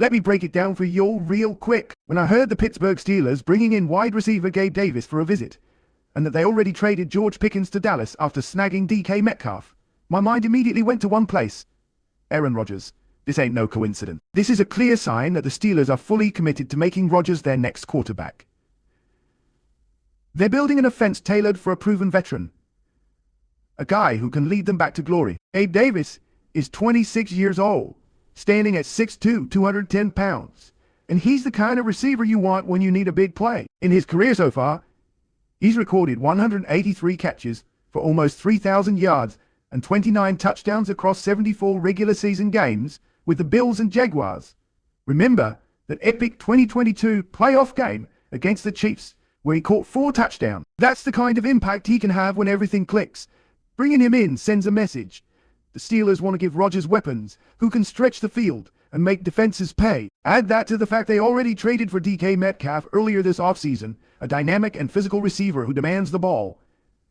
Let me break it down for you real quick. When I heard the Pittsburgh Steelers bringing in wide receiver Gabe Davis for a visit, and that they already traded George Pickens to Dallas after snagging DK Metcalf, my mind immediately went to one place: Aaron Rodgers. This ain't no coincidence. This is a clear sign that the Steelers are fully committed to making Rodgers their next quarterback. They're building an offense tailored for a proven veteran, a guy who can lead them back to glory. Gabe Davis is 26 years old, standing at 6'2", 210 pounds, and he's the kind of receiver you want when you need a big play. In his career so far, he's recorded 183 catches for almost 3,000 yards and 29 touchdowns across 74 regular season games with the Bills and Jaguars. Remember that epic 2022 playoff game against the Chiefs, where he caught 4 touchdowns. That's the kind of impact he can have when everything clicks. Bringing him in sends a message. The Steelers want to give Rodgers weapons who can stretch the field and make defenses pay. Add that to the fact they already traded for DK Metcalf earlier this offseason, a dynamic and physical receiver who demands the ball,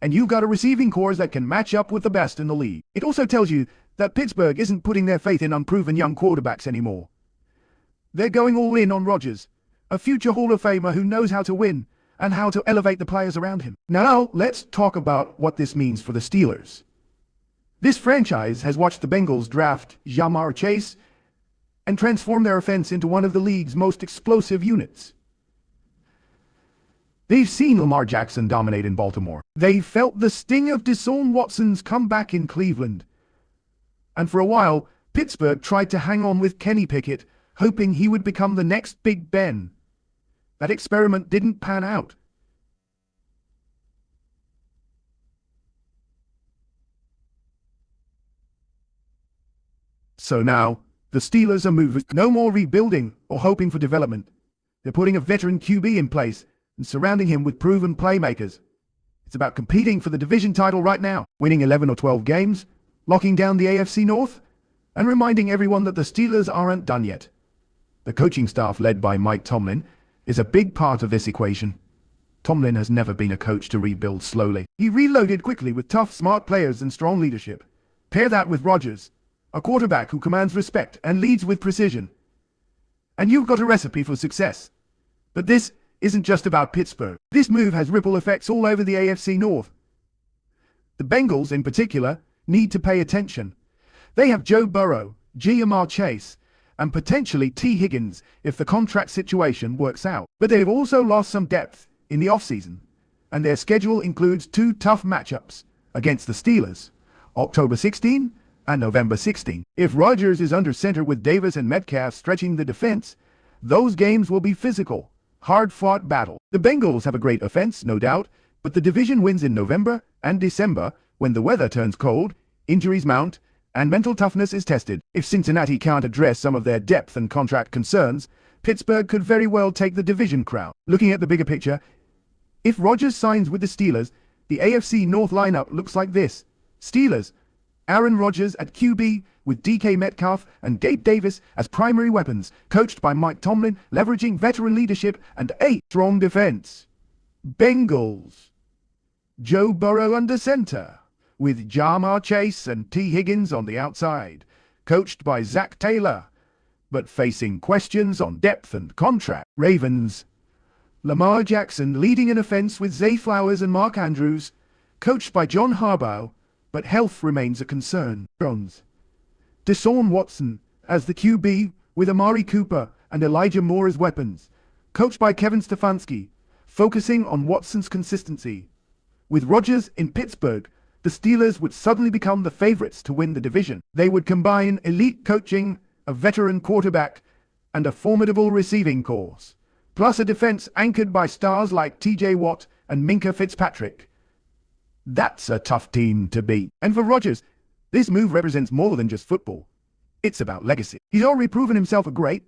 and you've got a receiving corps that can match up with the best in the league. It also tells you that Pittsburgh isn't putting their faith in unproven young quarterbacks anymore. They're going all in on Rodgers, a future Hall of Famer who knows how to win and how to elevate the players around him. Now, let's talk about what this means for the Steelers. This franchise has watched the Bengals draft Ja'Marr Chase and transform their offense into one of the league's most explosive units. They've seen Lamar Jackson dominate in Baltimore. They felt the sting of Deshaun Watson's comeback in Cleveland. And for a while, Pittsburgh tried to hang on with Kenny Pickett, hoping he would become the next Big Ben. That experiment didn't pan out. So now, the Steelers are moving. No more rebuilding or hoping for development. They're putting a veteran QB in place and surrounding him with proven playmakers. It's about competing for the division title right now, winning 11 or 12 games, locking down the AFC North, and reminding everyone that the Steelers aren't done yet. The coaching staff led by Mike Tomlin is a big part of this equation. Tomlin has never been a coach to rebuild slowly. He reloaded quickly with tough, smart players and strong leadership. Pair that with Rodgers, a quarterback who commands respect and leads with precision, and you've got a recipe for success. But this isn't just about Pittsburgh. This move has ripple effects all over the AFC North. The Bengals, in particular, need to pay attention. They have Joe Burrow, Ja'Marr Chase, and potentially T. Higgins if the contract situation works out. But they've also lost some depth in the offseason, and their schedule includes 2 tough matchups against the Steelers, October 16 and November 16. If Rodgers is under center with Davis and Metcalf stretching the defense, those games will be physical, hard-fought battle. The Bengals have a great offense, no doubt, but the division wins in November and December when the weather turns cold, injuries mount, and mental toughness is tested. If Cincinnati can't address some of their depth and contract concerns, Pittsburgh could very well take the division crown. Looking at the bigger picture, if Rodgers signs with the Steelers, the AFC North lineup looks like this. Steelers, Aaron Rodgers at QB with DK Metcalf and Gabe Davis as primary weapons, coached by Mike Tomlin, leveraging veteran leadership and a strong defense. Bengals, Joe Burrow under center, with Ja'Marr Chase and T. Higgins on the outside, coached by Zach Taylor, but facing questions on depth and contract. Ravens, Lamar Jackson leading an offense with Zay Flowers and Mark Andrews, coached by John Harbaugh, but health remains a concern. Browns, Deshaun Watson as the QB with Amari Cooper and Elijah Moore as weapons, coached by Kevin Stefanski, focusing on Watson's consistency. With Rodgers in Pittsburgh, the Steelers would suddenly become the favorites to win the division. They would combine elite coaching, a veteran quarterback, and a formidable receiving corps, plus a defense anchored by stars like TJ Watt and Minka Fitzpatrick. That's a tough team to beat. And for Rodgers, this move represents more than just football. It's about legacy. He's already proven himself a great,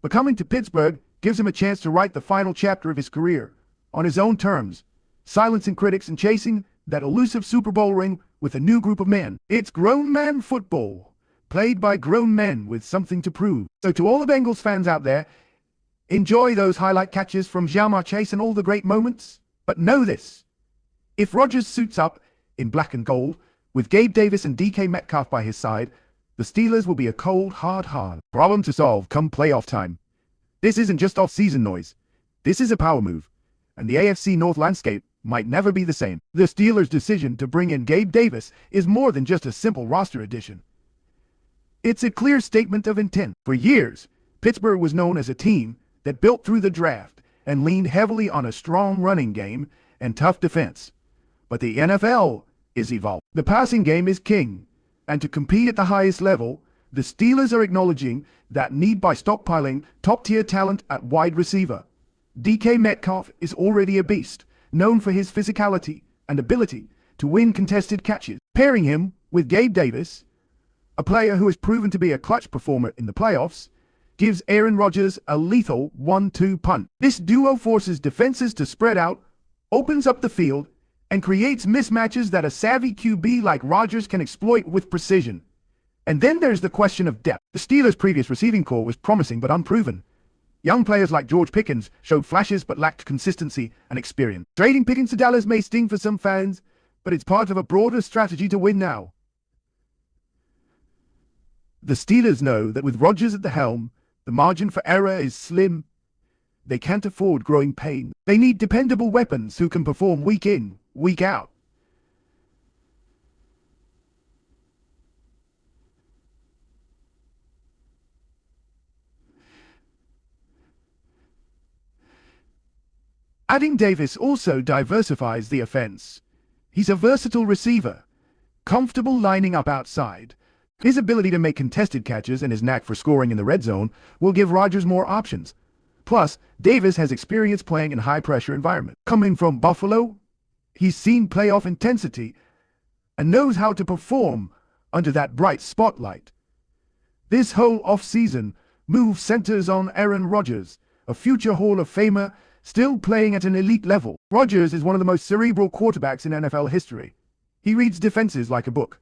but coming to Pittsburgh gives him a chance to write the final chapter of his career on his own terms, silencing critics and chasing that elusive Super Bowl ring with a new group of men. It's grown man football, played by grown men with something to prove. So to all the Bengals fans out there, enjoy those highlight catches from Ja'Marr Chase and all the great moments. But know this, if Rodgers suits up in black and gold, with Gabe Davis and DK Metcalf by his side, The Steelers will be a cold, hard problem to solve come playoff time. This isn't just off-season noise. This is a power move, and the AFC North landscape might never be the same. The Steelers' decision to bring in Gabe Davis is more than just a simple roster addition. It's a clear statement of intent. For years, Pittsburgh was known as a team that built through the draft and leaned heavily on a strong running game and tough defense. But the NFL is evolved. The passing game is king, and to compete at the highest level, the Steelers are acknowledging that need by stockpiling top-tier talent at wide receiver. DK Metcalf is already a beast, known for his physicality and ability to win contested catches. Pairing him with Gabe Davis, a player who has proven to be a clutch performer in the playoffs, gives Aaron Rodgers a lethal 1-2 punch. This duo forces defenses to spread out, opens up the field, and creates mismatches that a savvy QB like Rodgers can exploit with precision. And then there's the question of depth. The Steelers' previous receiving core was promising but unproven. Young players like George Pickens showed flashes but lacked consistency and experience. Trading Pickens to Dallas may sting for some fans, but it's part of a broader strategy to win now. The Steelers know that with Rodgers at the helm, the margin for error is slim. They can't afford growing pain. They need dependable weapons who can perform week in, week out. Adding Davis also diversifies the offense. He's a versatile receiver, comfortable lining up outside. His ability to make contested catches and his knack for scoring in the red zone will give Rodgers more options. Plus, Davis has experience playing in high-pressure environments. Coming from Buffalo, he's seen playoff intensity and knows how to perform under that bright spotlight. This whole offseason move centers on Aaron Rodgers, a future Hall of Famer still playing at an elite level. Rodgers is one of the most cerebral quarterbacks in NFL history. He reads defenses like a book,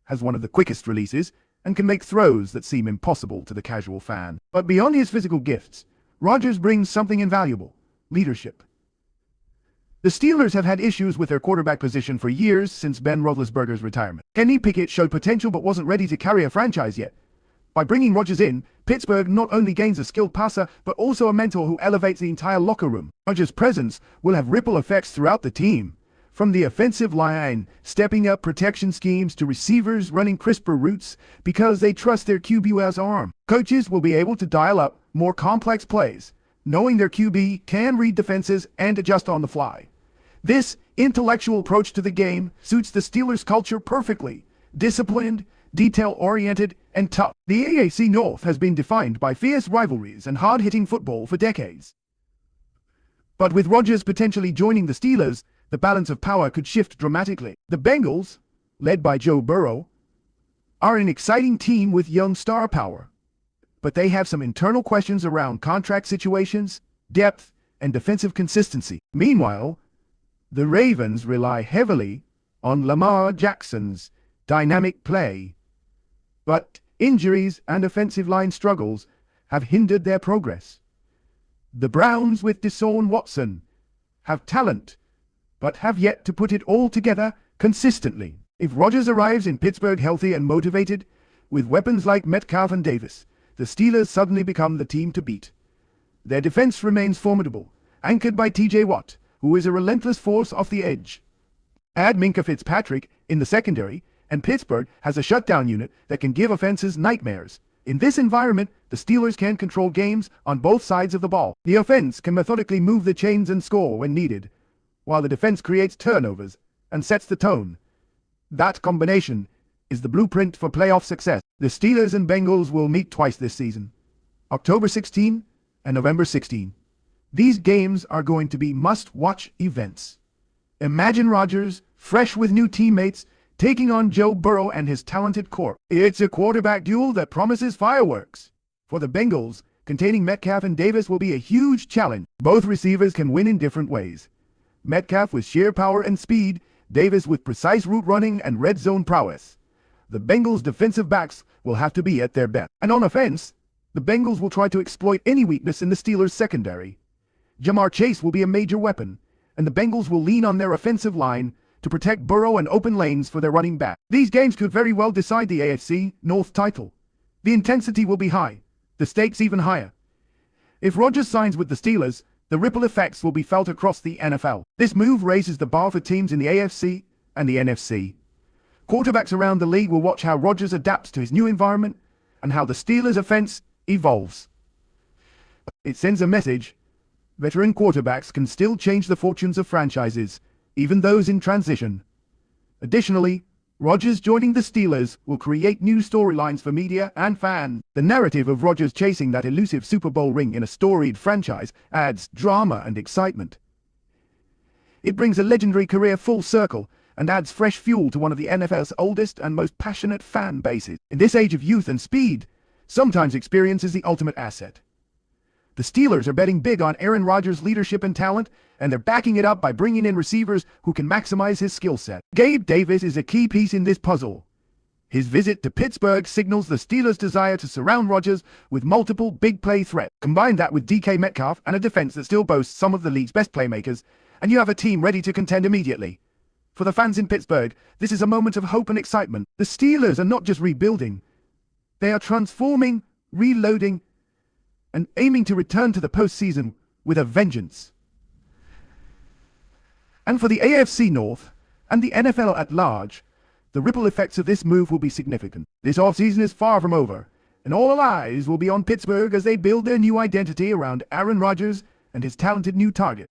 has one of the quickest releases, and can make throws that seem impossible to the casual fan. But beyond his physical gifts, Rodgers brings something invaluable: leadership. The Steelers have had issues with their quarterback position for years since Ben Roethlisberger's retirement. Kenny Pickett showed potential but wasn't ready to carry a franchise yet. By bringing Rodgers in, Pittsburgh not only gains a skilled passer, but also a mentor who elevates the entire locker room. Rodgers' presence will have ripple effects throughout the team, from the offensive line stepping up protection schemes to receivers running crisper routes because they trust their QB's arm. Coaches will be able to dial up more complex plays, knowing their QB can read defenses and adjust on the fly. This intellectual approach to the game suits the Steelers' culture perfectly: disciplined, detail-oriented, and tough. The AFC North has been defined by fierce rivalries and hard-hitting football for decades. But with Rodgers potentially joining the Steelers, the balance of power could shift dramatically. The Bengals, led by Joe Burrow, are an exciting team with young star power, but they have some internal questions around contract situations, depth, and defensive consistency. Meanwhile, the Ravens rely heavily on Lamar Jackson's dynamic play, but injuries and offensive line struggles have hindered their progress. The Browns with Deshaun Watson have talent, but have yet to put it all together consistently. If Rodgers arrives in Pittsburgh healthy and motivated, with weapons like Metcalf and Davis, the Steelers suddenly become the team to beat. Their defense remains formidable, anchored by TJ Watt, who is a relentless force off the edge. Add Minkah Fitzpatrick in the secondary, and Pittsburgh has a shutdown unit that can give offenses nightmares. In this environment, the Steelers can control games on both sides of the ball. The offense can methodically move the chains and score when needed, while the defense creates turnovers and sets the tone. That combination is the blueprint for playoff success. The Steelers and Bengals will meet twice this season, October 16 and November 16. These games are going to be must-watch events. Imagine Rodgers, fresh with new teammates, taking on Joe Burrow and his talented corps. It's a quarterback duel that promises fireworks. For the Bengals, containing Metcalf and Davis will be a huge challenge. Both receivers can win in different ways. Metcalf with sheer power and speed, Davis with precise route running and red zone prowess. The Bengals' defensive backs will have to be at their best. And on offense, the Bengals will try to exploit any weakness in the Steelers' secondary. Jamar Chase will be a major weapon, and the Bengals will lean on their offensive line to protect Burrow and open lanes for their running back. These games could very well decide the AFC North title. The intensity will be high, the stakes even higher. If Rodgers signs with the Steelers, the ripple effects will be felt across the NFL. This move raises the bar for teams in the AFC and the NFC. Quarterbacks around the league will watch how Rodgers adapts to his new environment and how the Steelers' offense evolves. It sends a message: veteran quarterbacks can still change the fortunes of franchises, even those in transition. Additionally, Rodgers joining the Steelers will create new storylines for media and fans. The narrative of Rodgers chasing that elusive Super Bowl ring in a storied franchise adds drama and excitement. It brings a legendary career full circle and adds fresh fuel to one of the NFL's oldest and most passionate fan bases. In this age of youth and speed, sometimes experience is the ultimate asset. The Steelers are betting big on Aaron Rodgers' leadership and talent, and they're backing it up by bringing in receivers who can maximize his skill set. Gabe Davis is a key piece in this puzzle. His visit to Pittsburgh signals the Steelers' desire to surround Rodgers with multiple big play threats. Combine that with DK Metcalf and a defense that still boasts some of the league's best playmakers, and you have a team ready to contend immediately. For the fans in Pittsburgh, this is a moment of hope and excitement. The Steelers are not just rebuilding. They are transforming, reloading, and aiming to return to the postseason with a vengeance. And for the AFC North and the NFL at large, the ripple effects of this move will be significant. This offseason is far from over, and all eyes will be on Pittsburgh as they build their new identity around Aaron Rodgers and his talented new target.